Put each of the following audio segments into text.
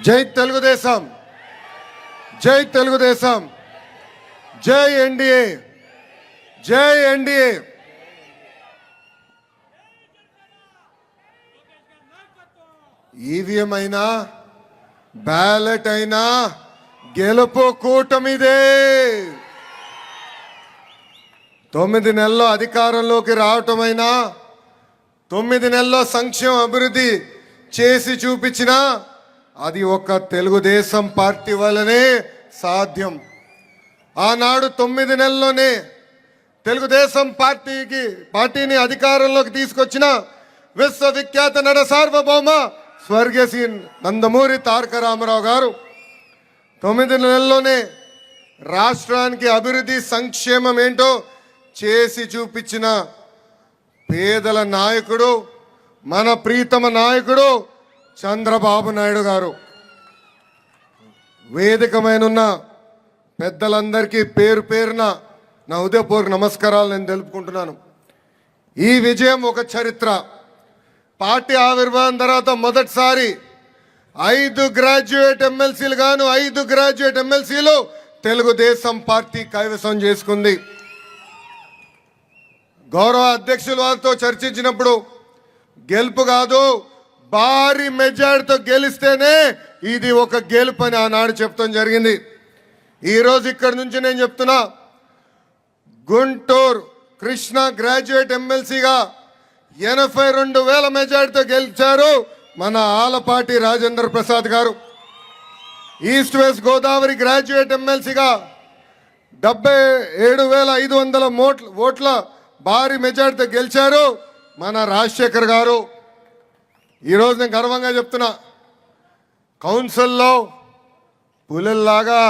జై తెలుగుదేశం, జై తెలుగుదేశం, జై ఎన్డీఏ, జై ఎన్డీఏ. ఈవీఎం అయినా బ్యాలెట్ అయినా గెలుపు కూటమిదే. 9 నెలల్లో అధికారంలోకి రావటమైనా 9 నెలల్లో సంక్షేమ అభివృద్ధి చేసి చూపించినా అది ఒక తెలుగుదేశం పార్టీ వల్లనే సాధ్యం. ఆనాడు 9 నెలల్లోనే తెలుగుదేశం పార్టీని అధికారంలోకి తీసుకొచ్చిన విశ్వవిఖ్యాత నట సార్వభౌమ స్వర్గీయ శ్రీ నందమూరి తారక రామారావు గారు 9 నెలల్లోనే రాష్ట్రానికి అభివృద్ధి సంక్షేమం ఏంటో చేసి చూపించిన పేదల నాయకుడు, మన ప్రీతమ నాయకుడు చంద్రబాబు నాయుడు గారు. వేదికమైన పెద్దలందరికీ పేరు పేరున నా హృదయపూర్వక నమస్కారాలు నేను తెలుపుకుంటున్నాను. ఈ విజయం ఒక చరిత్ర. పార్టీ ఆవిర్భావం తర్వాత మొదటిసారి 5 గ్రాడ్యుయేట్ ఎమ్మెల్సీలు గాను 5 గ్రాడ్యుయేట్ ఎమ్మెల్సీలు తెలుగుదేశం పార్టీ కైవసం చేసుకుంది. గౌరవ అధ్యక్షుల వారితో చర్చించినప్పుడు గెలుపు కాదు, భారీ మెజార్టీతో గెలిస్తేనే ఇది ఒక గెలుపు అని ఆనాడు చెప్తాం జరిగింది. ఈరోజు ఇక్కడి నుంచి నేను చెప్తున్నా, గుంటూరు కృష్ణ గ్రాడ్యుయేట్ ఎమ్మెల్సీగా 82,000 మెజార్టీతో గెలిచారు మన ఆలపాటి రాజేంద్ర ప్రసాద్ గారు. ఈస్ట్ వెస్ట్ గోదావరి గ్రాడ్యుయేట్ ఎమ్మెల్సీగా 77,500 ఓట్ల భారీ మెజార్టీతో గెలిచారు మన రాజశేఖర్ గారు. ఈరోజు నేను గర్వంగా చెప్తున్నా, కౌన్సిల్లో పులిల్లాగా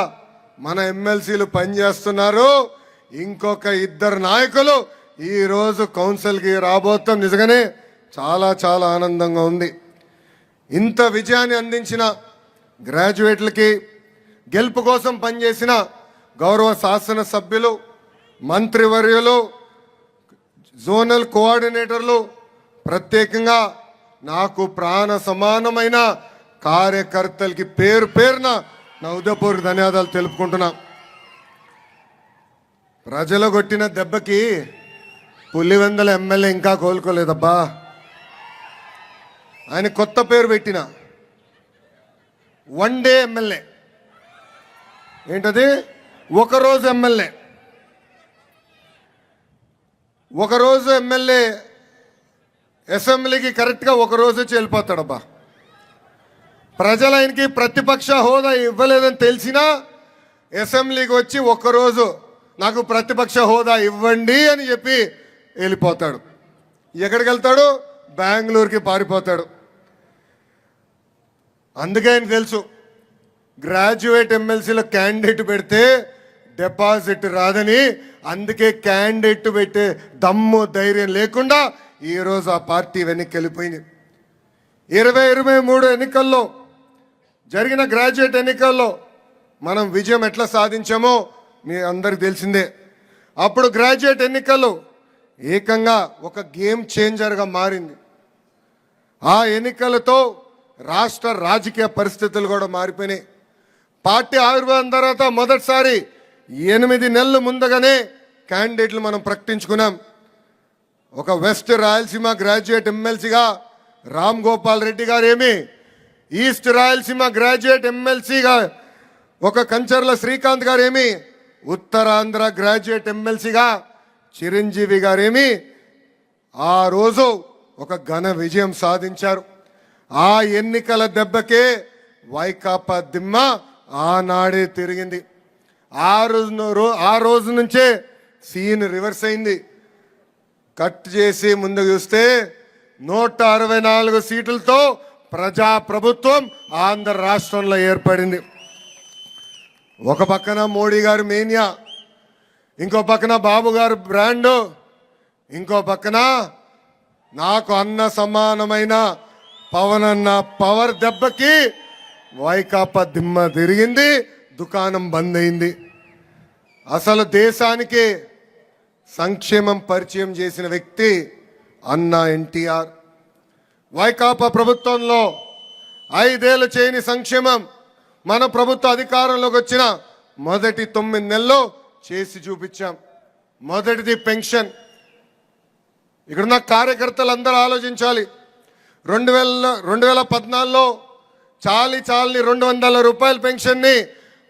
మన ఎమ్మెల్సీలు పనిచేస్తున్నారు. ఇంకొక 2 నాయకులు ఈరోజు కౌన్సిల్కి రాబోతాం. నిజంగానే చాలా చాలా ఆనందంగా ఉంది. ఇంత విజయాన్ని అందించిన గ్రాడ్యుయేట్లకి, గెలుపు కోసం పనిచేసిన గౌరవ శాసనసభ్యులు, మంత్రివర్యులు, జోనల్ కోఆర్డినేటర్లు, ప్రత్యేకంగా నాకు ప్రాణ సమానమైన కార్యకర్తలకి పేరు పేరున నా హృదయపూర్వక ధన్యవాదాలు తెలుపుకుంటున్నా. ప్రజలు కొట్టిన దెబ్బకి పులివెందుల ఎమ్మెల్యే ఇంకా కోలుకోలేదబ్బా. ఆయన కొత్త పేరు పెట్టిన వన్ డే ఎమ్మెల్యే. ఏంటది? ఒకరోజు ఎమ్మెల్యే. ఒకరోజు ఎమ్మెల్యే అసెంబ్లీకి కరెక్ట్గా ఒకరోజు వచ్చి వెళ్ళిపోతాడబ్బా. ప్రజలు ఆయనకి ప్రతిపక్ష హోదా ఇవ్వలేదని తెలిసినా అసెంబ్లీకి వచ్చి ఒక్కరోజు నాకు ప్రతిపక్ష హోదా ఇవ్వండి అని చెప్పి వెళ్ళిపోతాడు. ఎక్కడికి వెళ్తాడు? బెంగళూరుకి పారిపోతాడు. అందుకే ఆయన తెలుసు, గ్రాడ్యుయేట్ ఎమ్మెల్సీలో క్యాండిడేట్ పెడితే డిపాజిట్ రాదని. అందుకే క్యాండిడేట్ పెట్టే దమ్ము ధైర్యం లేకుండా ఈరోజు ఆ పార్టీ వెనక్కి వెళ్ళిపోయింది. 2023 ఎన్నికల్లో జరిగిన గ్రాడ్యుయేట్ ఎన్నికల్లో మనం విజయం ఎట్లా సాధించామో మీ అందరికి తెలిసిందే. అప్పుడు గ్రాడ్యుయేట్ ఎన్నికల్లో ఏకంగా ఒక గేమ్ చేంజర్గా మారింది. ఆ ఎన్నికలతో రాష్ట్ర రాజకీయ పరిస్థితులు కూడా మారిపోయినాయి. పార్టీ ఆవిర్భావం తర్వాత మొదటిసారి 8 నెలలు ముందుగానే క్యాండిడేట్లు మనం ప్రకటించుకున్నాం. ఒక వెస్ట్ రాయలసీమ గ్రాడ్యుయేట్ ఎమ్మెల్సీగా రామ్ గోపాల్ రెడ్డి గారేమి, ఈస్ట్ రాయలసీమ గ్రాడ్యుయేట్ ఎమ్మెల్సీగా ఒక కంచర్ల శ్రీకాంత్ గారేమి, ఉత్తరాంధ్ర గ్రాడ్యుయేట్ ఎమ్మెల్సీగా చిరంజీవి గారేమి ఆ రోజు ఒక ఘన విజయం సాధించారు. ఆ ఎన్నికల దెబ్బకే వైకాపా దిమ్మ ఆనాడే తిరిగింది. ఆ రోజు నుంచే సీన్ రివర్స్ అయింది. కట్ చేసి ముందుకు చూస్తే 164 సీట్లతో ప్రజాప్రభుత్వం ఆంధ్ర రాష్ట్రంలో ఏర్పడింది. ఒక పక్కన మోడీ గారు మేనియా, ఇంకో పక్కన బాబు గారు బ్రాండు, ఇంకో పక్కన నాకు అన్న సమానమైన పవన్ అన్న పవర్ దెబ్బకి వైకాపా దిమ్మ తిరిగింది, దుకాణం బంద్ అయింది. అసలు దేశానికి సంక్షేమం పరిచయం చేసిన వ్యక్తి అన్న ఎన్టీఆర్. వైకాపా ప్రభుత్వంలో 5 ఏళ్ళు చేయని సంక్షేమం మన ప్రభుత్వ అధికారంలోకి వచ్చిన మొదటి 9 నెలల్లో చేసి చూపించాం. మొదటిది పెన్షన్. ఇక్కడున్న కార్యకర్తలందరూ ఆలోచించాలి. 2014లో చాలని 200 రూపాయల పెన్షన్ని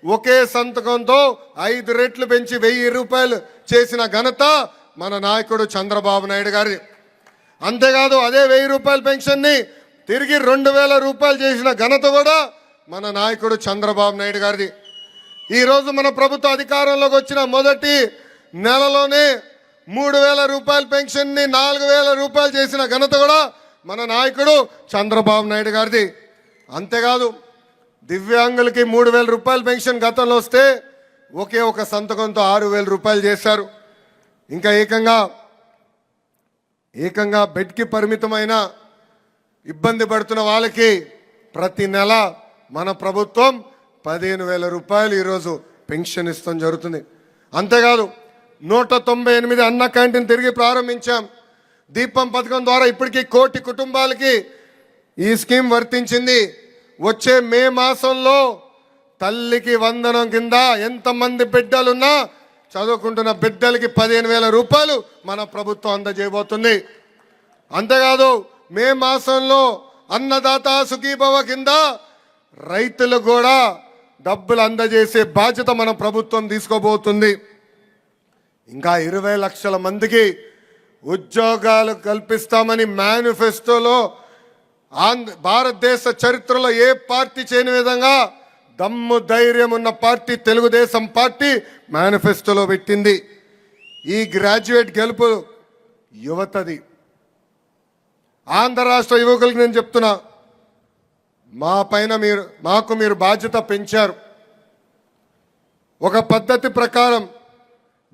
ఒకే సంతకంతో 5 రెట్లు పెంచి 1000 రూపాయలు చేసిన ఘనత మన నాయకుడు చంద్రబాబు నాయుడు గారి. అంతేకాదు అదే 1000 రూపాయల పెన్షన్ని తిరిగి 2000 రూపాయలు చేసిన ఘనత కూడా మన నాయకుడు చంద్రబాబు నాయుడు గారిది. ఈరోజు మన ప్రభుత్వ అధికారంలోకి వచ్చిన మొదటి నెలలోనే 3000 రూపాయల పెన్షన్ని 4000 రూపాయలు చేసిన ఘనత కూడా మన నాయకుడు చంద్రబాబు నాయుడు గారిది. అంతేకాదు దివ్యాంగులకి 3000 రూపాయల పెన్షన్ గతంలో వస్తే ఒకే ఒక సంతకంతో 6000 రూపాయలు చేశారు. ఇంకా ఏకంగా బెడ్కి పరిమితమైన ఇబ్బంది పడుతున్న వాళ్ళకి ప్రతి నెల మన ప్రభుత్వం 15,000 రూపాయలు ఈరోజు పెన్షన్ ఇస్తాం జరుగుతుంది. అంతేకాదు 198 అన్న క్యాంటీన్ తిరిగి ప్రారంభించాం. దీపం పథకం ద్వారా ఇప్పటికీ 1 కోటి కుటుంబాలకి ఈ స్కీమ్ వర్తించింది. వచ్చే మే మాసంలో తల్లికి వందనం కింద ఎంతమంది బిడ్డలున్నా చదువుకుంటున్న బిడ్డలకి 15,000 రూపాయలు మన ప్రభుత్వం అందజేయబోతుంది. అంతేకాదు మే మాసంలో అన్నదాత సుఖీభవ కింద రైతులు కూడా డబ్బులు అందజేసే బాధ్యత మన ప్రభుత్వం తీసుకోబోతుంది. ఇంకా 20 లక్షల మందికి ఉద్యోగాలు కల్పిస్తామని మేనిఫెస్టోలో భారతదేశ చరిత్రలో ఏ పార్టీ చేయని విధంగా దమ్ము ధైర్యం ఉన్న పార్టీ తెలుగుదేశం పార్టీ మేనిఫెస్టోలో పెట్టింది. ఈ గ్రాడ్యుయేట్ గెలుపు యువతది. ఆంధ్ర రాష్ట్ర యువకులకు నేను చెప్తున్నా, మాకు మీరు బాధ్యత పెంచారు. ఒక పద్ధతి ప్రకారం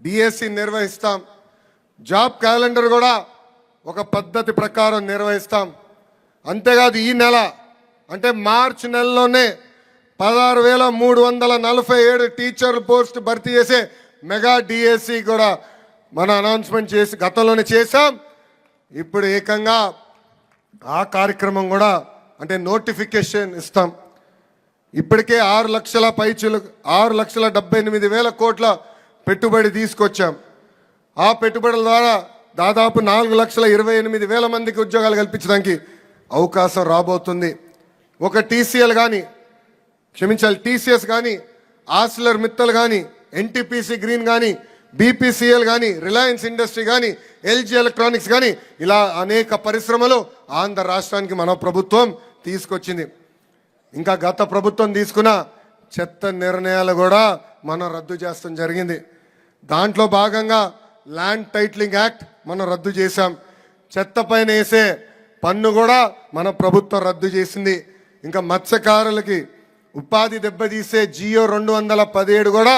డిఎస్సి నిర్వహిస్తాం. జాబ్ క్యాలెండర్ కూడా ఒక పద్ధతి ప్రకారం నిర్వహిస్తాం. అంతేకాదు ఈ నెల అంటే మార్చి నెలలోనే 16,347 టీచర్ల పోస్ట్ భర్తీ చేసే మెగా డిఎస్సి కూడా మన అనౌన్స్మెంట్ చేసి గతంలోనే చేశాం. ఇప్పుడు ఏకంగా ఆ కార్యక్రమం కూడా అంటే నోటిఫికేషన్ ఇస్తాం. ఇప్పటికే 6,78,000 కోట్ల పెట్టుబడి తీసుకొచ్చాం. ఆ పెట్టుబడుల ద్వారా దాదాపు 4,28,000 మందికి ఉద్యోగాలు కల్పించడానికి అవకాశం రాబోతుంది. ఒక టీసీఎస్ కానీ, ఆర్సిలర్ మిత్తల్ కానీ, ఎన్టీపీసీ గ్రీన్ కానీ, బీపీసీఎల్ కానీ, రిలయన్స్ ఇండస్ట్రీ కానీ, ఎల్జీ ఎలక్ట్రానిక్స్ కానీ ఇలా అనేక పరిశ్రమలు ఆంధ్ర రాష్ట్రానికి మన ప్రభుత్వం తీసుకొచ్చింది. ఇంకా గత ప్రభుత్వం తీసుకున్న చెత్త నిర్ణయాలు కూడా మనం రద్దు చేస్తాం జరిగింది. దాంట్లో భాగంగా ల్యాండ్ టైటిలింగ్ యాక్ట్ మనం రద్దు చేశాం. చెత్త పైన వేసే పన్ను కూడా మన ప్రభుత్వం రద్దు చేసింది. ఇంకా మత్స్యకారులకి ఉపాధి దెబ్బతీసే జియో 217 కూడా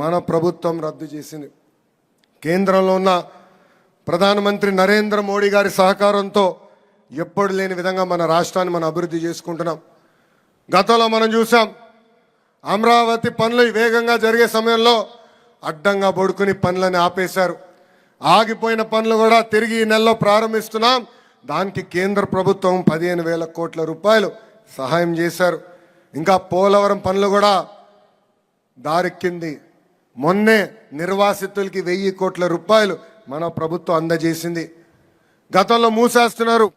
మన ప్రభుత్వం రద్దు చేసింది. కేంద్రంలో ఉన్న ప్రధానమంత్రి నరేంద్ర మోడీ గారి సహకారంతో ఎప్పుడు లేని విధంగా మన రాష్ట్రాన్ని మనం అభివృద్ధి చేసుకుంటున్నాం. గతంలో మనం చూసాం అమరావతి పనులు వేగంగా జరిగే సమయంలో అడ్డంగా పడుకుని పనులని ఆపేశారు. ఆగిపోయిన పనులు కూడా తిరిగి ఈ నెలలో ప్రారంభిస్తున్నాం. దానికి కేంద్ర ప్రభుత్వం 15,000 కోట్ల రూపాయలు సహాయం చేశారు. ఇంకా పోలవరం పనులు కూడా దారెక్కింది. మొన్నే నిర్వాసితులకి 1,000 కోట్ల రూపాయలు మన ప్రభుత్వం అందజేసింది. గతంలో మూసేస్తున్నారు.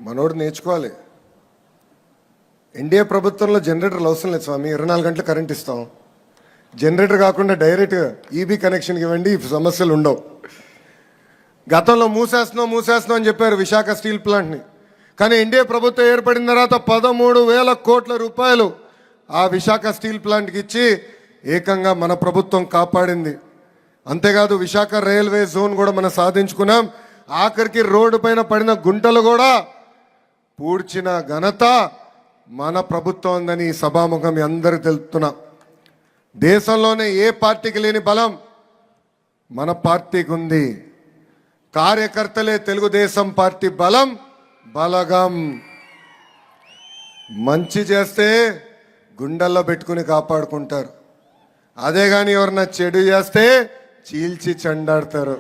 మనోడు నేర్చుకోవాలి. ఎన్డీఏ ప్రభుత్వంలో జనరేటర్లు అవసరం లేదు స్వామి, 24 గంటలు కరెంట్ ఇస్తాం. జనరేటర్ కాకుండా డైరెక్ట్ ఈబీ కనెక్షన్కి ఇవ్వండి, ఈ సమస్యలు ఉండవు. గతంలో మూసేస్తున్నాం అని చెప్పారు విశాఖ స్టీల్ ప్లాంట్ని. కానీ ఎన్డీఏ ప్రభుత్వం ఏర్పడిన తర్వాత 13,000 కోట్ల రూపాయలు ఆ విశాఖ స్టీల్ ప్లాంట్కి ఇచ్చి ఏకంగా మన ప్రభుత్వం కాపాడింది. అంతేకాదు విశాఖ రైల్వే జోన్ కూడా మనం సాధించుకున్నాం. ఆఖరికి రోడ్డు పైన పడిన గుంటలు కూడా పూడ్చిన ఘనత మన ప్రభుత్వం ఉందని ఈ సభాముఖం మీ అందరికీ తెలుపుతున్నా. దేశంలోనే ఏ పార్టీకి లేని బలం మన పార్టీకి ఉంది. కార్యకర్తలే తెలుగుదేశం పార్టీ బలం, బలగం. మంచి చేస్తే గుండెల్లో పెట్టుకుని కాపాడుకుంటారు. అదే కానీ ఎవరన్నా చెడు చేస్తే చీల్చి చెండాడతారు.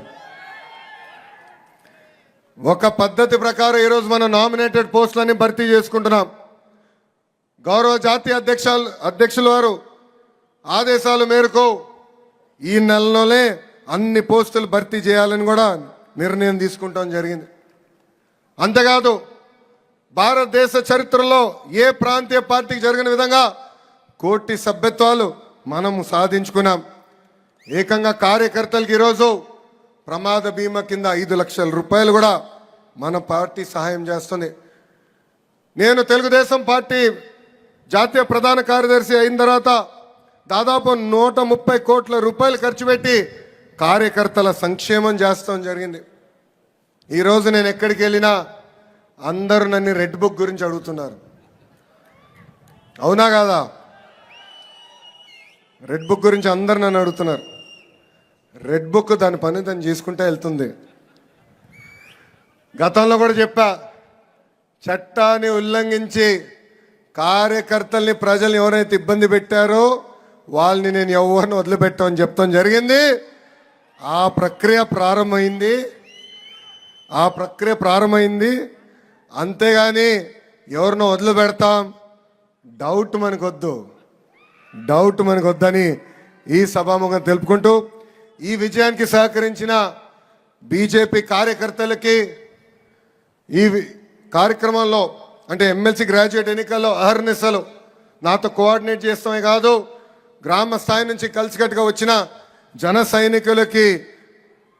ఒక పద్ధతి ప్రకారం ఈరోజు మనం నామినేటెడ్ పోస్టులని భర్తీ చేసుకుంటున్నాం. గౌరవ జాతీయ అధ్యక్షుల వారు ఆదేశాల మేరకు ఈ నెలలోనే అన్ని పోస్టులు భర్తీ చేయాలని కూడా నిర్ణయం తీసుకుంటాం జరిగింది. అంతేకాదు భారతదేశ చరిత్రలో ఏ ప్రాంతీయ పార్టీకి జరిగిన విధంగా 1 కోటి సభ్యత్వాలు మనము సాధించుకున్నాం. ఏకంగా కార్యకర్తలకు ఈరోజు ప్రమాద బీమా కింద 5 లక్షల రూపాయలు కూడా మన పార్టీ సహాయం చేస్తుంది. నేను తెలుగుదేశం పార్టీ జాతీయ ప్రధాన కార్యదర్శి అయిన తర్వాత దాదాపు 130 కోట్ల రూపాయలు ఖర్చు పెట్టి కార్యకర్తల సంక్షేమం చేస్తాం జరిగింది. ఈరోజు నేను ఎక్కడికి వెళ్ళినా అందరూ నన్ను రెడ్ బుక్ గురించి అడుగుతున్నారు. అవునా కాదా? రెడ్ బుక్ గురించి అందరు నన్ను అడుగుతున్నారు. రెడ్ బుక్ దాని పని దాన్ని చేసుకుంటే వెళ్తుంది. గతంలో కూడా చెప్పా, చట్టాన్ని ఉల్లంఘించి కార్యకర్తల్ని ప్రజలు ఎవరైతే ఇబ్బంది పెట్టారో వాళ్ళని నేను ఎవరిని వదిలిపెట్టామని చెప్తాం జరిగింది. ఆ ప్రక్రియ ప్రారంభమైంది. అంతేగాని ఎవరినో వదిలిపెడతాం డౌట్ మనకొద్దని ఈ సభాముఖం తెలుపుకుంటూ ఈ విజయానికి సహకరించిన బీజేపీ కార్యకర్తలకి ఈ కార్యక్రమంలో అంటే ఎమ్మెల్సీ గ్రాడ్యుయేట్ ఎన్నికల్లో అహర్నిశలు నాతో కోఆర్డినేట్ చేస్తామే కాదు, గ్రామ స్థాయి నుంచి కలిసికట్టుగా వచ్చిన జన సైనికులకి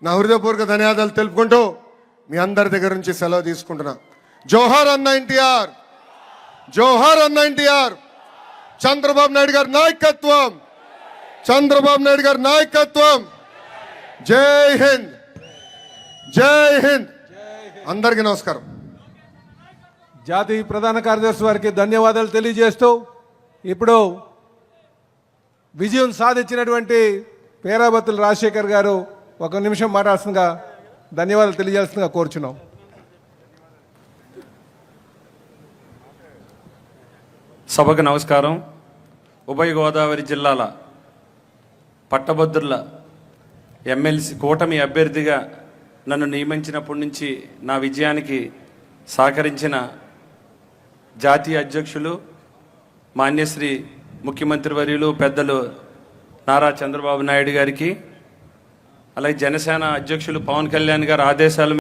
నా హృదయపూర్వక ధన్యవాదాలు తెలుపుకుంటూ మీ అందరి దగ్గర నుంచి సెలవు తీసుకుంటున్నా. జోహార్ అన్న ఎన్టీఆర్, జోహార్ అన్న ఎన్టీఆర్. చంద్రబాబు నాయుడు గారి నాయకత్వం. జై హింద్, జై హింద్. అందరికీ నమస్కారం. జాతీయ ప్రధాన కార్యదర్శి వారికి ధన్యవాదాలు తెలియజేస్తూ ఇప్పుడు విజయం సాధించినటువంటి పేరాబత్తుల రాజశేఖర్ గారు 1 నిమిషం మాట్లాడాల్సిందిగా ధన్యవాదాలు తెలియజేస్తుందిగా కోరుచున్నాం. సభకు నమస్కారం. ఉభయ గోదావరి జిల్లాల పట్టభద్రుల ఎమ్మెల్సీ కూటమి అభ్యర్థిగా నన్ను నియమించినప్పటి నుంచి నా విజయానికి సహకరించిన జాతీయ అధ్యక్షులు మాన్యశ్రీ ముఖ్యమంత్రి వర్యులు పెద్దలు నారా చంద్రబాబు నాయుడు గారికి, అలాగే జనసేన అధ్యక్షులు పవన్ కళ్యాణ్ గారి ఆదేశాల